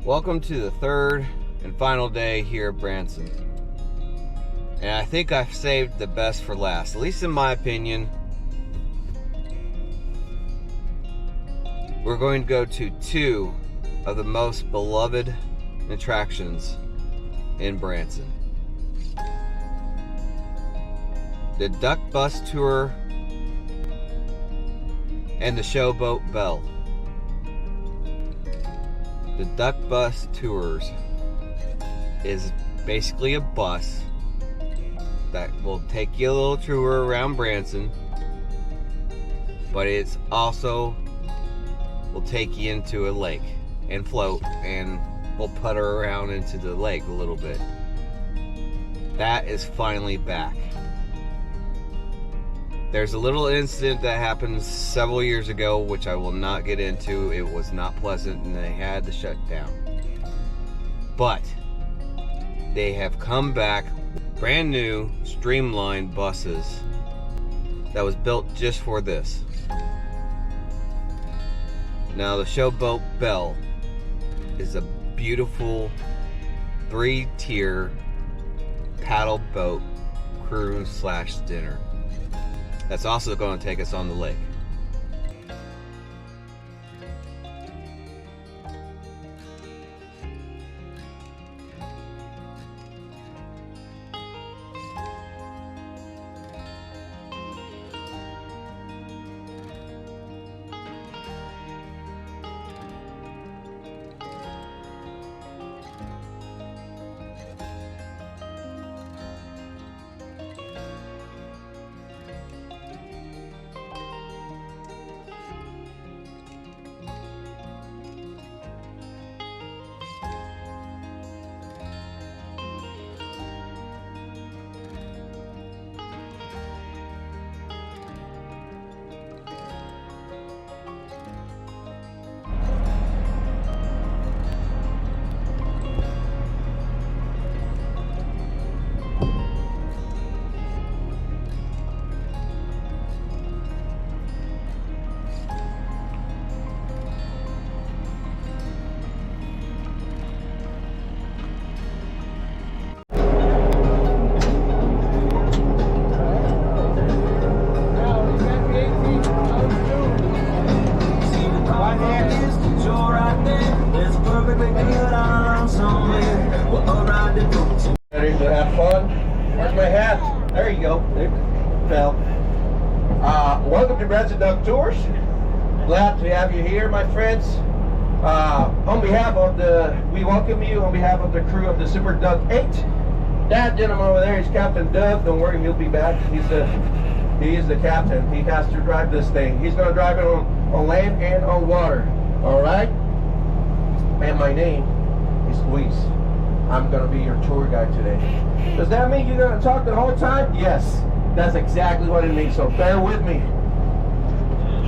Welcome to the third and final day here at Branson. And I think I've saved the best for last, at least in my opinion. We're going to go to two of the most beloved attractions in Branson. The Duck Bus Tour and the Showboat Bell. The Duck Bus Tours is basically a bus that will take you a little tour around Branson, but it's also will take you into a lake and float, and we'll putter around into the lake a little bit. That is finally back. There's a little incident that happened several years ago, which I will not get into. It was not pleasant and they had to shut down. But they have come back, brand new, streamlined buses that was built just for this. Now the Showboat Bell is a beautiful 3-tier paddle boat cruise / dinner. That's also going to take us on the lake. Ready to have fun? Where's my hat? There you go. It fell. Welcome to Branson Duck Tours. Glad to have you here, my friends. On behalf of we welcome you on behalf of the crew of the Super Duck 8. That gentleman over there is Captain Doug. Don't worry, he'll be back. He is the captain. He has to drive this thing. He's going to drive it on land and on water. All right? And my name is Luis. I'm going to be your tour guide today. Does that mean you're going to talk the whole time? Yes, that's exactly what it means. So bear with me.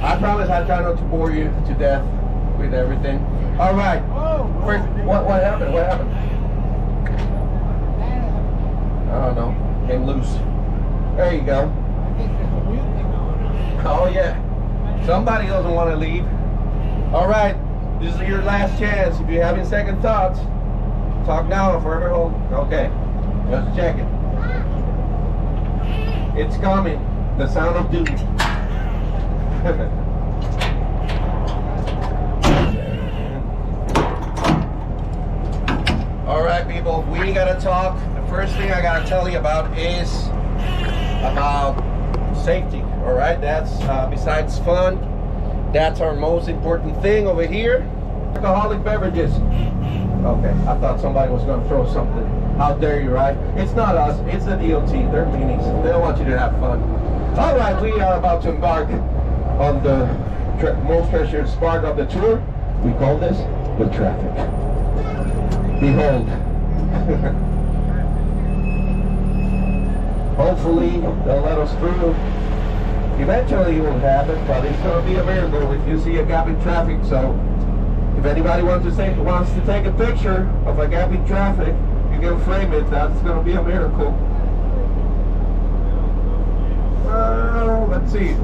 I promise I try not to bore you to death with everything. All right. First, what happened? What happened? I don't know. Came loose. There you go. Oh yeah. Somebody doesn't want to leave. All right. This is your last chance. If you're having second thoughts, talk now or forever hold. Okay. Just check it. It's coming. The sound of doom. All right, people. We gotta talk. The first thing I gotta tell you about is about safety. All right. That's besides fun. That's our most important thing over here. Alcoholic beverages. Okay, I thought somebody was going to throw something. How dare you, right? It's not us, it's the DOT. They're meanies. They don't want you to have fun. All right, we are about to embark on the most treasured part of the tour. We call this the traffic. Behold. Hopefully, they'll let us through. Eventually it will happen, but it's going to be a miracle if you see a gap in traffic. So if anybody wants to take a picture of a gap in traffic, you can frame it. That's going to be a miracle. Let's see.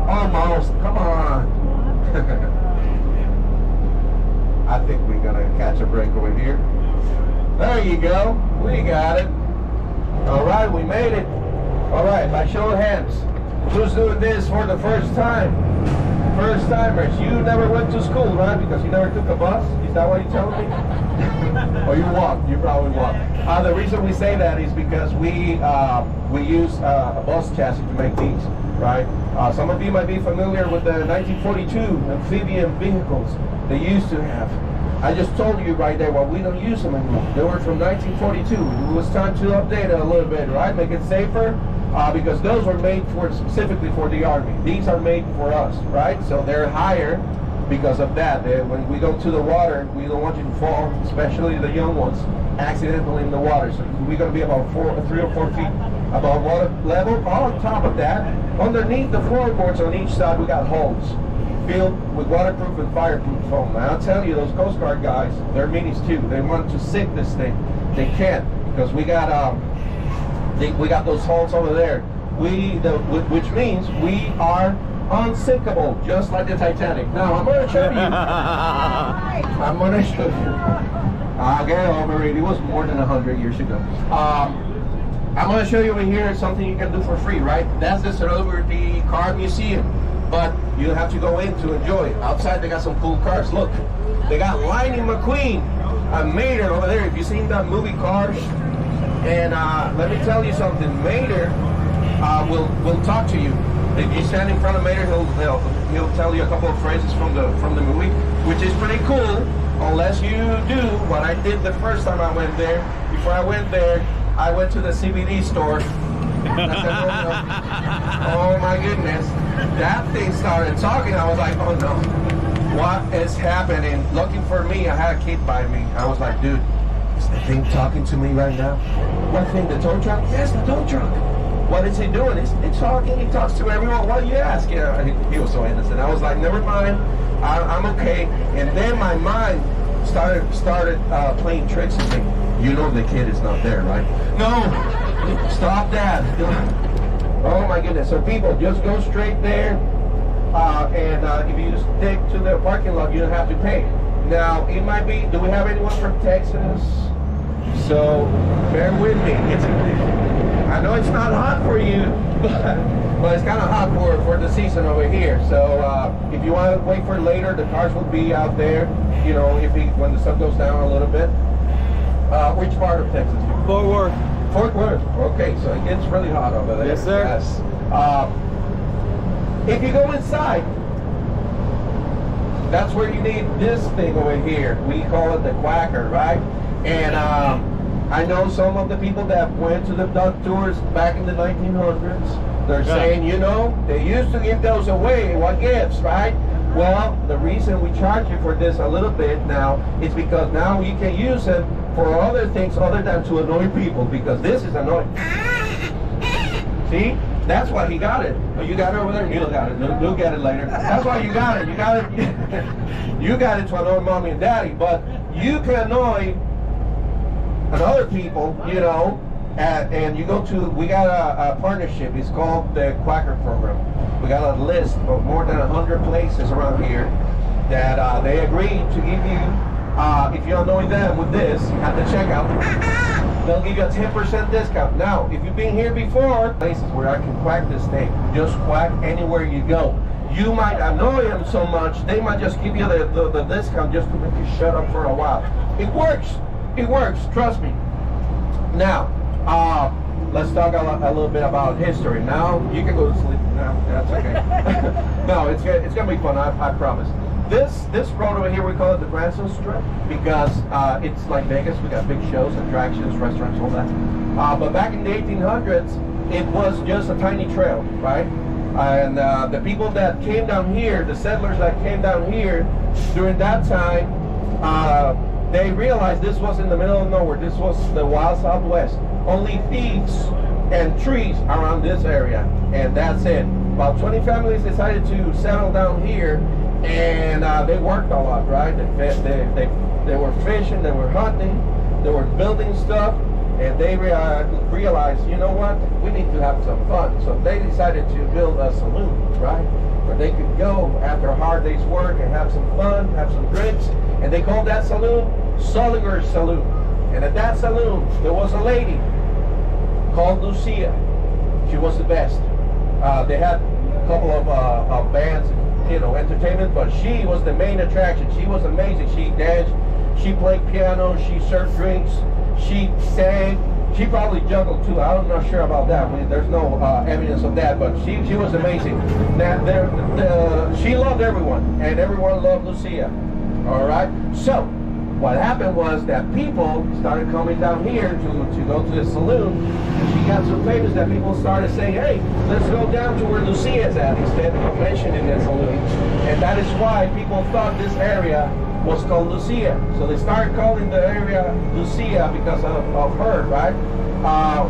Almost. Come on. I think we're gonna catch a break over here. There you go. We got it. All right, we made it. All right, by show of hands, who's doing this for the first time? First timers. You never went to school, right? Because you never took a bus? Is that what you're telling me? Or you walked? You probably walked. The reason we say that is because we use a bus chassis to make these, right? Some of you might be familiar with the 1942 amphibian vehicles they used to have. I just told you right there, well, we don't use them anymore. They were from 1942. It was time to update it a little bit, right? Make it safer, because those were made specifically for the Army. These are made for us, right? So they're higher because of that. When we go to the water, we don't want you to fall, especially the young ones, accidentally in the water. So we're going to be about 3 or 4 feet above water level. On top of that, underneath the floorboards on each side, we got holes filled with waterproof and fireproof foam. Now, I'll tell you, those Coast Guard guys, they're meanies too. They want to sink this thing. They can't, because we got those holes over there. Which means we are unsinkable, just like the Titanic. Now, I'm going to show you. I'm going to show you. I'll get over it. It was more than 100 years ago. I'm going to show you over here something you can do for free, right? That's the Celebrity Car Museum. But you have to go in to enjoy it. Outside, they got some cool cars. Look, they got Lightning McQueen. I made it over there. If you've seen that movie Cars, and let me tell you something. Mater will talk to you. If you stand in front of Mater, he'll tell you a couple of phrases from the movie, which is pretty cool. Unless you do what I did the first time I went there. Before I went there, I went to the CBD store. And I said, oh my goodness. That thing started talking. I was like, oh no, what is happening? Looking for me, I had a kid by me. I was like, dude, is the thing talking to me right now? What thing, the tow truck? Yes, the tow truck. What is he doing? It's talking, he talks to everyone. What do you ask? You know, he was so innocent. I was like, never mind, I'm okay. And then my mind started playing tricks on me. You know the kid is not there, right? No, stop that. Oh my goodness. So people, just go straight there, and if you stick to the parking lot, you don't have to pay. Now, it might be, do we have anyone from Texas? So, bear with me. I know it's not hot for you, but it's kind of hot for the season over here. So, if you want to wait for later, the cars will be out there, you know, when the sun goes down a little bit. Which part of Texas? Fort Worth. Fort Worth. Okay, so it gets really hot over there. Yes, sir. Yes. If you go inside, that's where you need this thing over here. We call it the quacker, right? And I know some of the people that went to the duck tours back in the 1900s. They're saying, you know, they used to give those away. What gifts, right? Well, the reason we charge you for this a little bit now is because now you can use them for other things other than to annoy people, because this is annoying. See? That's why he got it. Oh, you got it over there? Neil got it. We'll get it later. That's why you got it. You got it. You got it to annoy mommy and daddy, but you can annoy other people, you know, and you go to, we got a partnership. It's called the Quacker Program. We got a list of more than 100 places around here that they agreed to give you, if you annoy them with this at the checkout, they'll give you a 10% discount. Now, if you've been here before, places where I can quack this thing, just quack anywhere you go. You might annoy them so much, they might just give you the discount just to make you shut up for a while. It works. It works. Trust me. Now, let's talk a little bit about history. Now, you can go to sleep now. That's okay. No, it's going to be fun. I promise. This road over here, we call it the Branson Strip because it's like Vegas. We got big shows, attractions, restaurants, all that. But back in the 1800s, it was just a tiny trail, right? And the people that came down here, the settlers that came down here during that time, they realized this was in the middle of nowhere. This was the wild Southwest. Only thieves and trees around this area, and that's it. About 20 families decided to settle down here, and they worked a lot, right? They were fishing, they were hunting, they were building stuff, and they realized, you know what, we need to have some fun. So they decided to build a saloon, right? where they could go after a hard day's work and have some fun, have some drinks. And they called that saloon Soliger's Saloon. And at that saloon, there was a lady called Lucia. She was the best. They had a couple of bands, entertainment, but she was the main attraction. She was amazing. She danced, she played piano, she served drinks, she sang. She probably juggled too. I'm not sure about that. There's no evidence of that, but she was amazing. Now, she loved everyone, and everyone loved Lucia. All right. So what happened was that people started coming down here to go to the saloon, and she got so famous that people started saying, "Hey, let's go down to where Lucia's at," instead of mentioning the saloon. And that is why people thought this area was called Lucia. So they started calling the area Lucia because of her, right?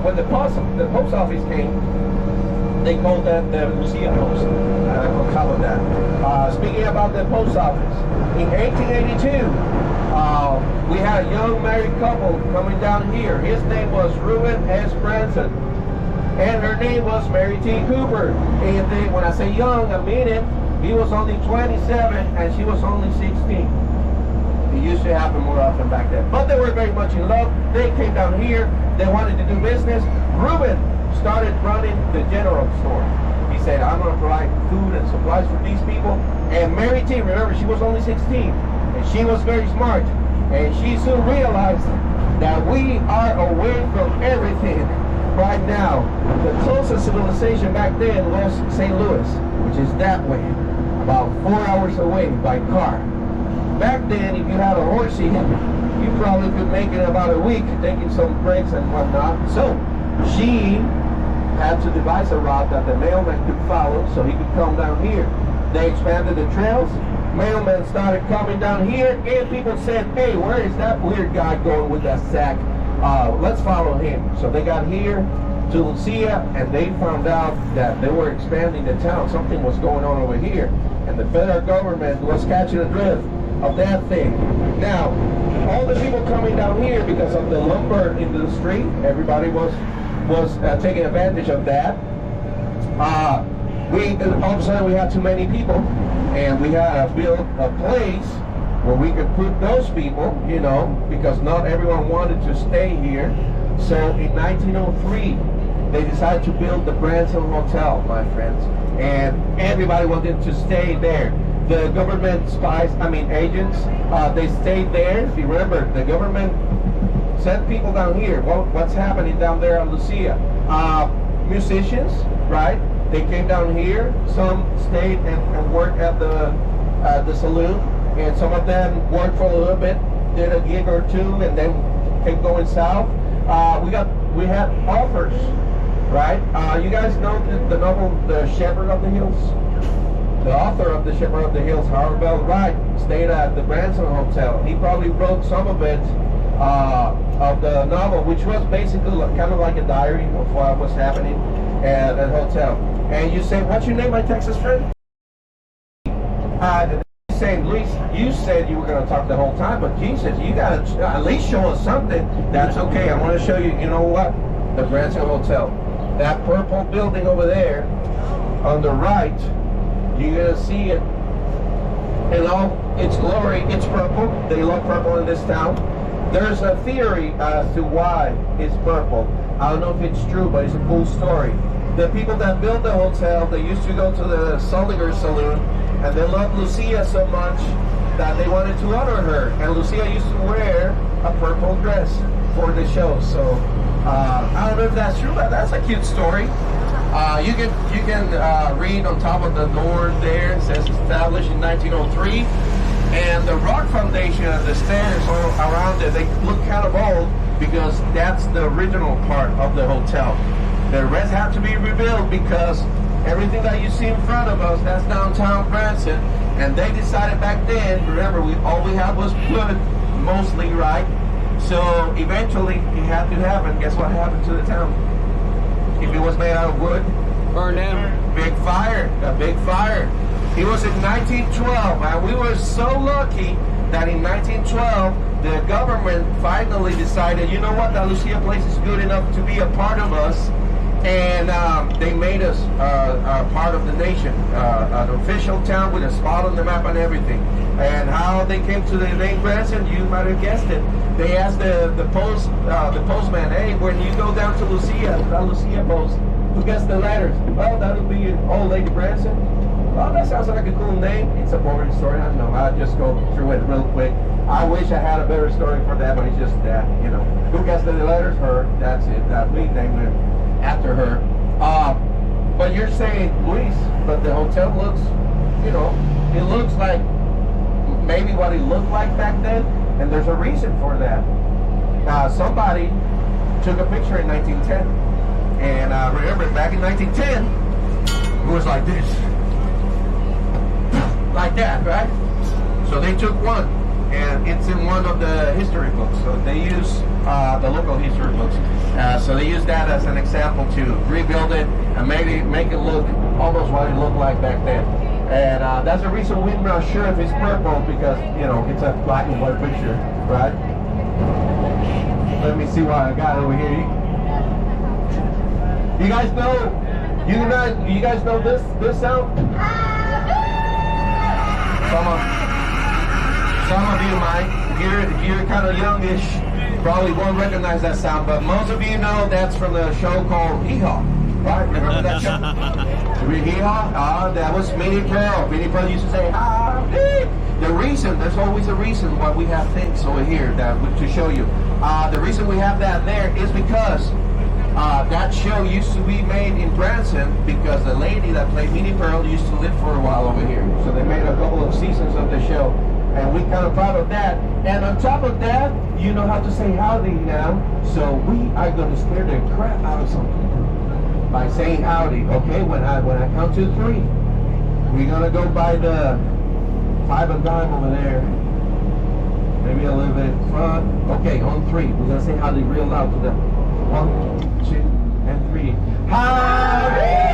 When the post office came, they called that the Lucia Post. On top of that, speaking about the post office, in 1882, we had a young married couple coming down here. His name was Reuben S. Branson, and her name was Mary T. Cooper. And when I say young, I mean it. He was only 27, and she was only 16. It used to happen more often back then. But they were very much in love. They came down here. They wanted to do business. Reuben started running the general store. He said, "I'm going to provide food and supplies for these people." And Mary T., remember, she was only 16. And she was very smart. And she soon realized that we are away from everything right now. The closest civilization back then was St. Louis, which is that way, about 4 hours away by car. Back then, if you had a horsey, you probably could make it about a week, taking some breaks and whatnot. So she had to devise a route that the mailman could follow so he could come down here. They expanded the trails. Mailmen started coming down here, and people said, "Hey, where is that weird guy going with that sack? Let's follow him." So they got here to Lucia, and they found out that they were expanding the town. Something was going on over here, and the federal government was catching a drift of that thing. Now, all the people coming down here because of the lumber industry, everybody was taking advantage of that. All of a sudden we had too many people, and we had to build a place where we could put those people, because not everyone wanted to stay here. So in 1903, they decided to build the Branson Hotel, my friends, and everybody wanted to stay there. The government agents, they stayed there. If you remember, the government sent people down here. What's happening down there on Lucia? Musicians, right? They came down here. Some stayed and worked at the saloon, and some of them worked for a little bit, did a gig or two, and then kept going south. We had authors, right? You guys know the novel The Shepherd of the Hills? The author of The Shepherd of the Hills, Harold Bell Wright, stayed at the Branson Hotel. He probably wrote some of it, of the novel, which was basically kind of like a diary of what was happening at the hotel. And you say, "What's your name, my Texas friend?" Saying, "Luis, you said you were going to talk the whole time, but Jesus, you got to at least show us something." That's okay. I want to show you, you know what? The Branson Hotel. That purple building over there on the right, you're going to see it in all its glory. It's purple. They love purple in this town. There's a theory as to why it's purple. I don't know if it's true, but it's a cool story. The people that built the hotel, they used to go to the Soliger's Saloon, and they loved Lucia so much that they wanted to honor her. And Lucia used to wear a purple dress for the show. So I don't know if that's true, but that's a cute story. You can read on top of the door there. It says established in 1903, and the rock foundation and the stairs all around it, they look kind of old because that's the original part of the hotel. The rest had to be rebuilt because everything that you see in front of us, that's downtown Branson, and they decided back then. Remember, all we had was wood, mostly, right? So eventually it had to happen. Guess what happened to the town? If it was made out of wood, burned down. Big fire, a big fire. It was in 1912, and we were so lucky that in 1912, the government finally decided, you know what, that Lucia place is good enough to be a part of us, And they made us part of the nation, an official town with a spot on the map and everything. And how they came to the name Branson, you might have guessed it. They asked the postman, hey, when you go down to Lucia Post, who gets the letters? Well, that'll be Old Lady Branson. Well, that sounds like a cool name. It's a boring story, I know. I'll just go through it real quick. I wish I had a better story for that, but it's just that, you know. Who gets the letters? Her. That's it. That we named it after her. But you're saying Luis, but the hotel looks, you know, it looks like maybe what it looked like back then, and there's a reason for that. Somebody took a picture in 1910, and remember back in 1910, it was like this. Like that, right? So they took one, and it's in one of the history books. So they use the local history books. So they use that as an example to rebuild it and make it look almost what it looked like back then. And that's the reason we're not sure if it's purple, because, you know, it's a black and white picture, right? Let me see what I got over here. You guys know? You guys know this sound? Some of you might. If you're kind of youngish, probably won't recognize that sound, but most of you know that's from the show called Hee Haw, right? Remember that show? Hee Haw? That was Minnie Pearl. Minnie Pearl used to say, ah, the reason, there's always a reason why we have things over here to show you. The reason we have that there is because that show used to be made in Branson because the lady that played Minnie Pearl used to live for a while over here. So they made a couple of seasons of the show, and we're kind of proud of that. And on top of that, you know how to say howdy now, so we are going to scare the crap out of some people by saying howdy. Okay, when I count to 3, we're going to go by the 5 and dime over there. Maybe a little bit in front. Okay, on 3, we're going to say howdy real loud to them. 1, 2, and 3. Howdy!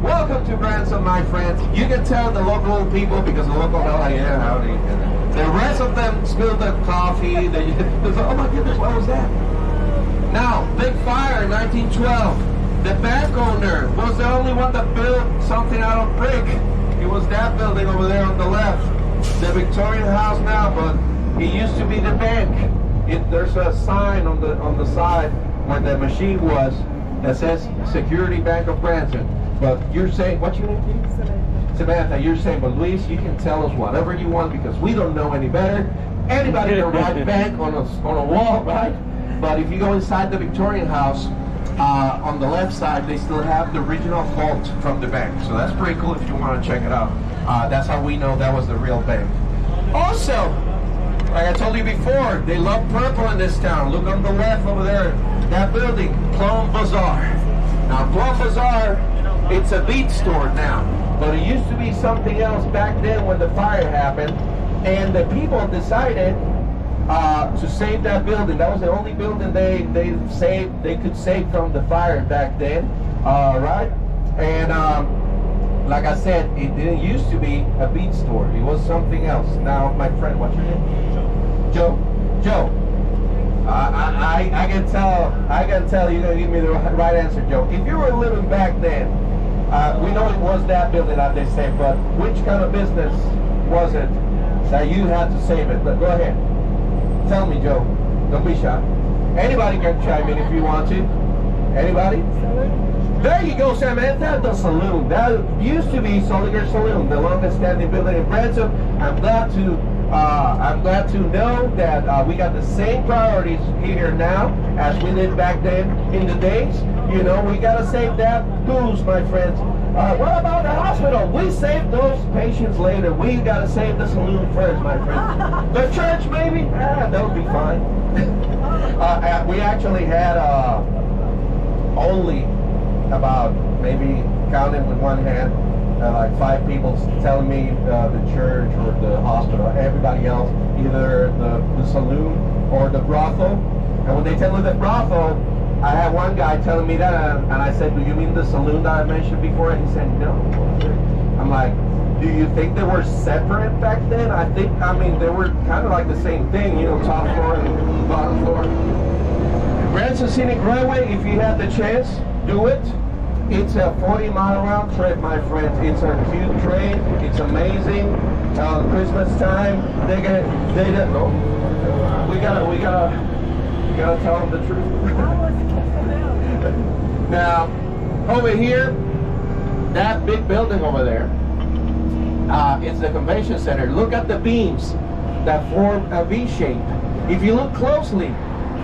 Welcome to Branson, my friends. You can tell the local people because the local are like, yeah, howdy. The rest of them spilled the coffee. They oh my goodness, what was that? Now, big fire in 1912. The bank owner was the only one that built something out of brick. It was that building over there on the left. The Victorian house now, but it used to be the bank. There's a sign on the side where the machine was that says Security Bank of Branson. But you're saying, what's your name? Samantha, you're saying, but Luis, you can tell us whatever you want because we don't know any better. Anybody can write bank on a wall, right? But if you go inside the Victorian house, on the left side, they still have the original vault from the bank. So that's pretty cool if you want to check it out. That's how we know that was the real bank. Also, like I told you before, they love purple in this town. Look on the left over there, that building, Plum Bazaar. Now, Plum Bazaar, it's a bead store now, but it used to be something else back then when the fire happened, and the people decided to save that building. That was the only building they could save from the fire back then, right? And like I said, it didn't used to be a bead store. It was something else. Now, my friend, what's your name? Joe. I can tell you're gonna give me the right answer, Joe. If you were living back then, we know it was that building that they saved, but which kind of business was it that you had to save it? But go ahead. Tell me, Joe. Don't be shy. Anybody can chime in if you want to. Anybody? There you go, Samantha. The saloon. That used to be Solinger Saloon, the longest standing building in Branson. I'm glad to know that we got the same priorities here now as we did back then in the days. You know, we got to save that booze, my friends. What about the hospital? We save those patients later. We got to save the saloon first, my friends. The church, maybe? That'll be fine. We actually had only about, maybe counting with one hand, like 5 people telling me the church or the hospital. Everybody else, either the saloon or the brothel. And when they tell me the brothel, I had one guy telling me that, and I said, do you mean the saloon that I mentioned before? And he said, no. I'm like, do you think they were separate back then? I mean, they were kind of like the same thing, you know, top floor and bottom floor. Branson Scenic Railway, if you have the chance, do it. It's a 40-mile round trip, my friends. It's a cute train. It's amazing. Christmas time, they don't know. We gotta tell them the truth. Now, over here, that big building over there, it's the convention center. Look at the beams that form a V shape. If you look closely,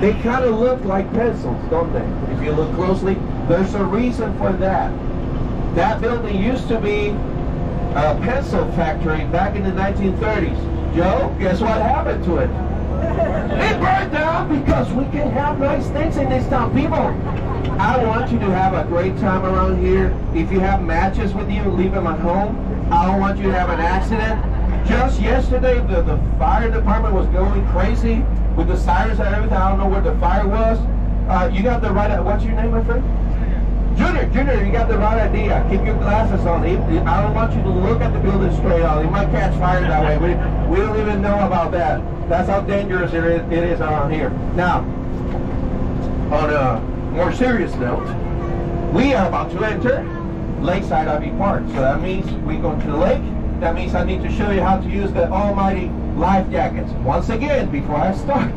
they kind of look like pencils, don't they? If you look closely, there's a reason for that. That building used to be a pencil factory back in the 1930s. Joe, guess what happened to it? It burned down because we can have nice things in this town. People, I want you to have a great time around here. If you have matches with you, leave them at home. I don't want you to have an accident. Just yesterday, the fire department was going crazy with the sirens and everything. I don't know where the fire was. You got the right, what's your name, my friend? Junior, you got the right idea. Keep your glasses on. I don't want you to look at the building straight on. You might catch fire that way. We don't even know about that. That's how dangerous it is around here. Now, on a more serious note, we are about to enter Lakeside RV Park. So that means we go to the lake. That means I need to show you how to use the almighty life jackets. Once again, before I start,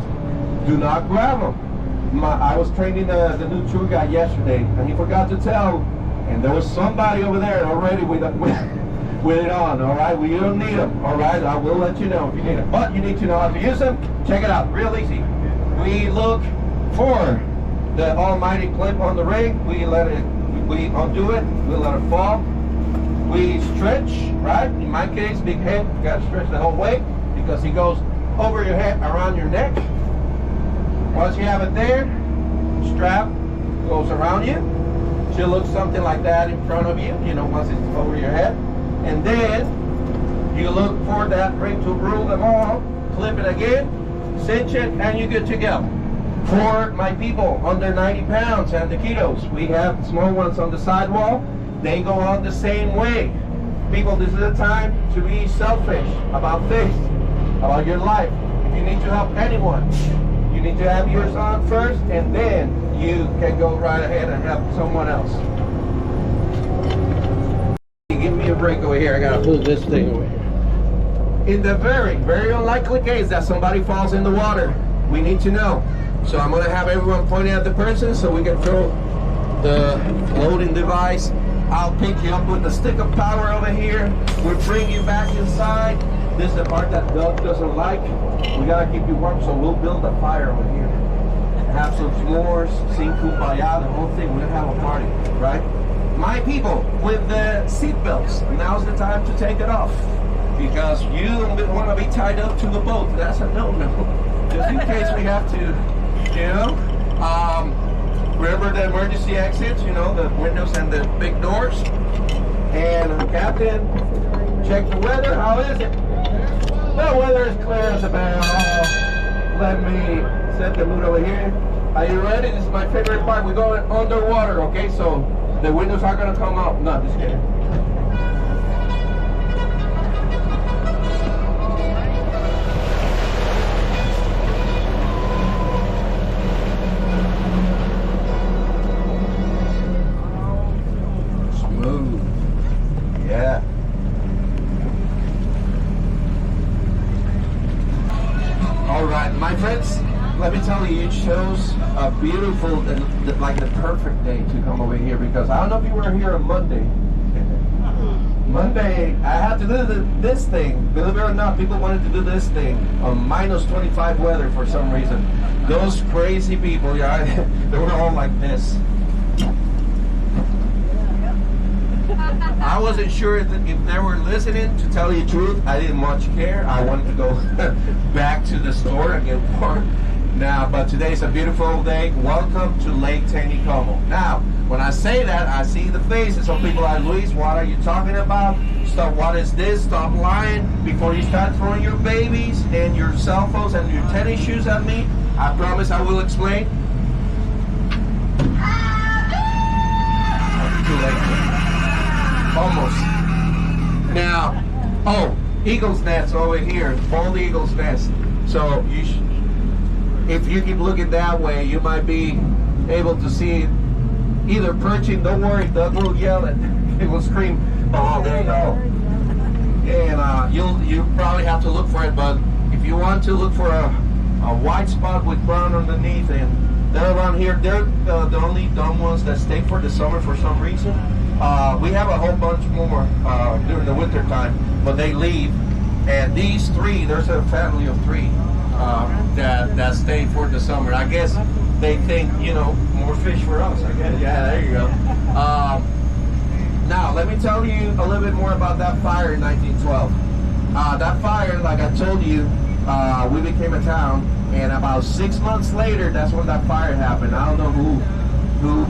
do not grab them. I was training the new tour guide yesterday, and he forgot to tell, and there was somebody over there already with it on, all right? Well, you don't need them, all right? I will let you know if you need them, but you need to know how to use them. Check it out, real easy. We look for the almighty clip on the ring. We undo it, we let it fall. We stretch, right? In my case, big head, you gotta stretch the whole way because it goes over your head, around your neck. Once you have it there, strap goes around you. Should look something like that in front of you, you know, once it's over your head. And then you look for that ring to rule them all, clip it again, cinch it, and you're good to go. For my people under 90 pounds and the kiddos, we have small ones on the sidewall. They go on the same way. People, this is the time to be selfish about things, about your life. If you need to help anyone, you need to have yours on first, and then you can go right ahead and help someone else. Give me a break over here. I gotta pull this thing away. In the very, very unlikely case that somebody falls in the water, we need to know. So I'm gonna have everyone pointing at the person so we can throw the loading device. I'll pick you up with the stick of power over here. We'll bring you back inside. This is the part that Doug doesn't like. We gotta keep you warm, so we'll build a fire over here. Have some s'mores, sing kumbaya, the whole thing. We're gonna have a party, right? My people, with the seat belts, now's the time to take it off. Because you don't want to be tied up to the boat. That's a no-no. Just in case we have to, you know. Remember the emergency exits, you know, the windows and the big doors. And Captain, check the weather. How is it? The weather is clear as a bell. Let me set the mood over here. Are you ready? This is my favorite part. We're going underwater, okay? So the windows are going to come up. No, just kidding. Smooth. Yeah. All right, my friends, let me tell you, you chose a beautiful, like the perfect day to come over here, because I don't know if you were here on Monday. Monday, I had to do this thing. Believe it or not, people wanted to do this thing on minus 25 weather for some reason. Those crazy people, yeah, they were all like this. I wasn't sure if they were listening. To tell you the truth, I didn't much care. I wanted to go back to the store and get warm. Now, but today's a beautiful day. Welcome to Lake Tanicomo. Now, when I say that, I see the faces of people like, Luis, what are you talking about? Stop, what is this? Stop lying before you start throwing your babies and your cell phones and your tennis shoes at me. I promise I will explain. Too late. Almost. Now, oh, eagle's nest over here, bald eagle's nest. So if you keep looking that way, you might be able to see it either perching. Don't worry, Doug will yell and it will scream, oh, there you go. And you probably have to look for it, but if you want to look for a white spot with brown underneath, and they're around here, they're the only dumb ones that stay for the summer for some reason. We have a whole bunch more during the winter time, but they leave. And these three, there's a family of three that stay for the summer. I guess they think, you know, more fish for us, I guess. Yeah, there you go. Now, let me tell you a little bit more about that fire in 1912. That fire, like I told you, we became a town, and about 6 months later, that's when that fire happened. I don't know who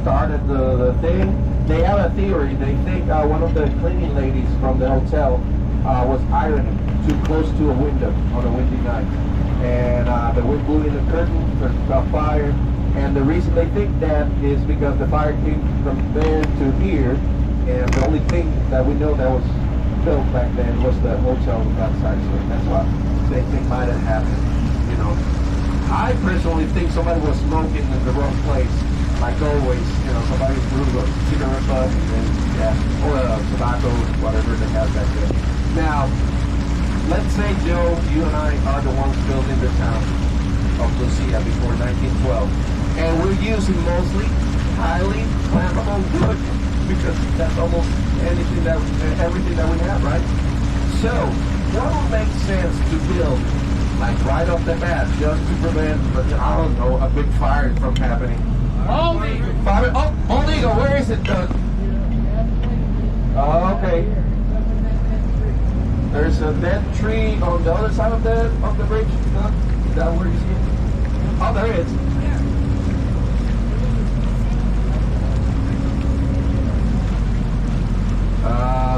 started the thing. They have a theory. They think one of the cleaning ladies from the hotel was ironing too close to a window on a windy night. And the wind blew in the curtain, there's a fire. And the reason they think that is because the fire came from there to here. And the only thing that we know that was built back then was the hotel on that side. So that's what they think might have happened, you know. I personally think somebody was smoking in the wrong place. Like always, you know, somebody blew a cigarette butt and yeah, or a tobacco, whatever they have back there. Now, let's say, Joe, you and I are the ones building the town of Lucia before 1912, and we're using mostly highly flammable wood because that's almost everything that we have, right? So, what would make sense to build, like right off the bat, just to prevent, I don't know, a big fire from happening? Old Eagle, where is it, Doug? Oh, okay. There's a dead tree on the other side of the bridge, Doug. Is that where you see it? Oh, there it is.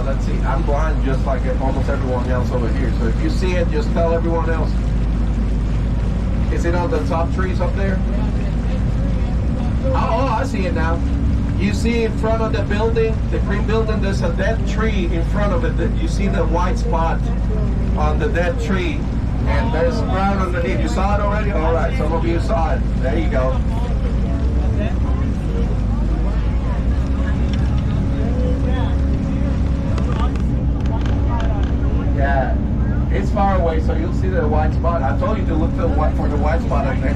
Let's see. I'm blind just like almost everyone else over here. So if you see it, just tell everyone else. Is it on the top trees up there? Oh, I see it now. You see in front of the building, the green building, there's a dead tree in front of it. You see the white spot on the dead tree, and there's brown underneath. You saw it already? All right, some of you saw it. There you go. Yeah, it's far away, so you'll see the white spot. I told you to look for the white spot up there.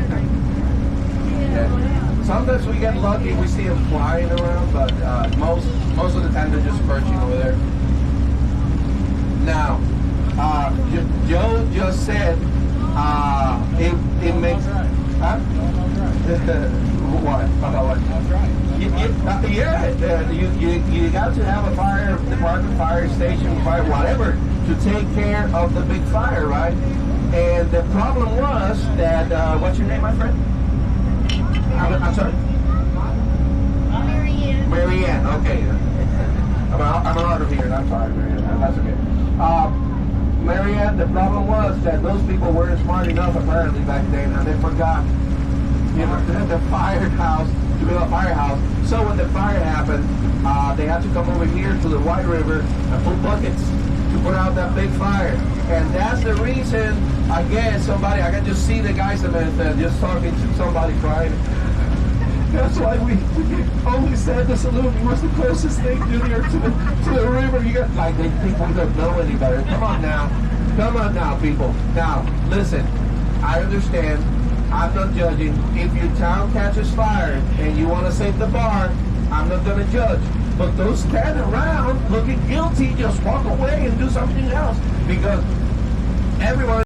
Yeah. Sometimes we get lucky, we see them flying around, but most of the time they're just perching over there. Now, Joe just said it makes. Huh? What? About what? You got to have a fire department, fire station, fire whatever to take care of the big fire, right? And the problem was that what's your name, my friend? I'm sorry? Marianne. Marianne, okay. I'm an author here, and I'm sorry, Marianne. That's okay. Marianne, the problem was that those people weren't smart enough apparently back then, and they forgot, you know, the firehouse, to build a firehouse. So when the fire happened, they had to come over here to the White River and pull buckets to put out that big fire. And that's the reason, I guess, I can just see the guys just talking to somebody crying. That's why we only said the saloon was the closest thing, Junior, to the river. You got, like, they think we don't know any better. Come on now, people. Now, listen, I understand. I'm not judging. If your town catches fire and you want to save the bar, I'm not going to judge. But those stand around looking guilty, just walk away and do something else, because everyone